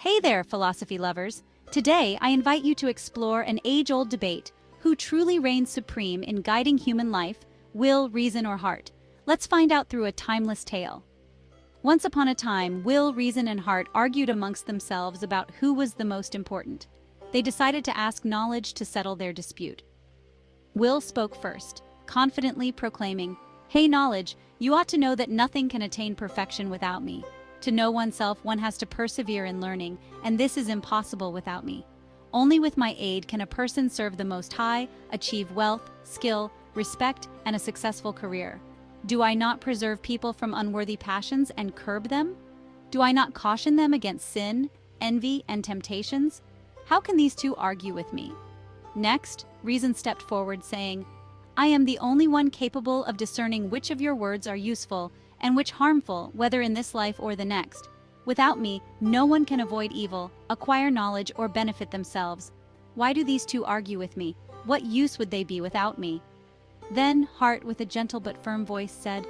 Hey there, philosophy lovers! Today, I invite you to explore an age-old debate: who truly reigns supreme in guiding human life, will, reason, or heart? Let's find out through a timeless tale. Once upon a time, will, reason, and heart argued amongst themselves about who was the most important. They decided to ask knowledge to settle their dispute. Will spoke first, confidently proclaiming, "Hey knowledge, you ought to know that nothing can attain perfection without me. To know oneself, one has to persevere in learning, and this is impossible without me. Only with my aid can a person serve the Most High, achieve wealth, skill, respect, and a successful career. Do I not preserve people from unworthy passions and curb them? Do I not caution them against sin, envy, and temptations? How can these two argue with me?" Next, reason stepped forward, saying, "I am the only one capable of discerning which of your words are useful and which harmful, whether in this life or the next. Without me, no one can avoid evil, acquire knowledge, or benefit themselves. Why do these two argue with me? What use would they be without me?" Then Heart, with a gentle but firm voice, said,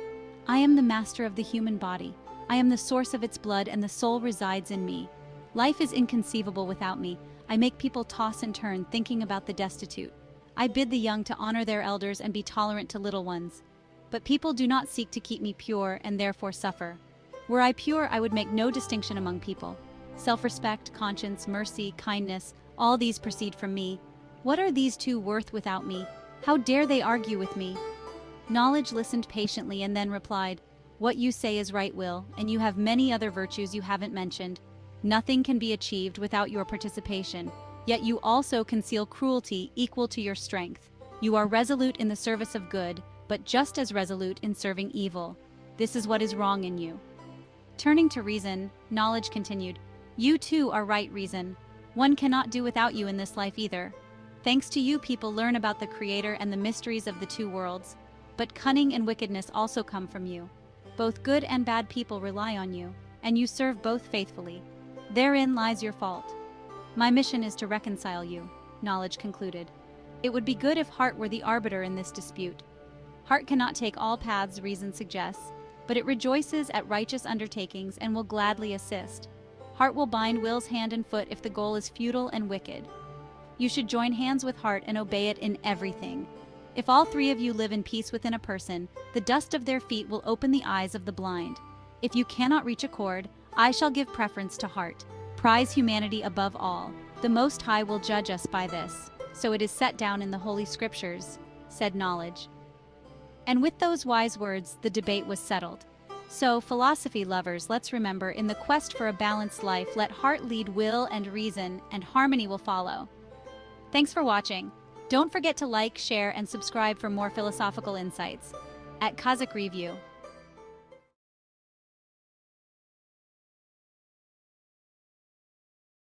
"I am the master of the human body. I am the source of its blood, and the soul resides in me. Life is inconceivable without me. I make people toss and turn, thinking about the destitute. I bid the young to honor their elders and be tolerant to little ones. But people do not seek to keep me pure and therefore suffer. Were I pure, I would make no distinction among people. Self-respect, conscience, mercy, kindness, all these proceed from me. What are these two worth without me? How dare they argue with me?" Knowledge listened patiently and then replied, "What you say is right, Will, and you have many other virtues you haven't mentioned. Nothing can be achieved without your participation, yet you also conceal cruelty equal to your strength. You are resolute in the service of good, but just as resolute in serving evil. This is what is wrong in you." Turning to Reason, Knowledge continued, "You too are right, Reason. One cannot do without you in this life either. Thanks to you, people learn about the Creator and the mysteries of the two worlds. But cunning and wickedness also come from you. Both good and bad people rely on you, and you serve both faithfully. Therein lies your fault. My mission is to reconcile you," Knowledge concluded. "It would be good if Heart were the arbiter in this dispute. Heart cannot take all paths Reason suggests, but it rejoices at righteous undertakings and will gladly assist. Heart will bind Will's hand and foot if the goal is futile and wicked. You should join hands with Heart and obey it in everything. If all three of you live in peace within a person, the dust of their feet will open the eyes of the blind. If you cannot reach accord, I shall give preference to Heart. Prize humanity above all. The Most High will judge us by this. So it is set down in the Holy Scriptures," said Knowledge. And with those wise words, the debate was settled. So, philosophy lovers, let's remember, in the quest for a balanced life, let heart lead will and reason, and harmony will follow. Thanks for watching. Don't forget to like, share, and subscribe for more philosophical insights. At Kazakh Review.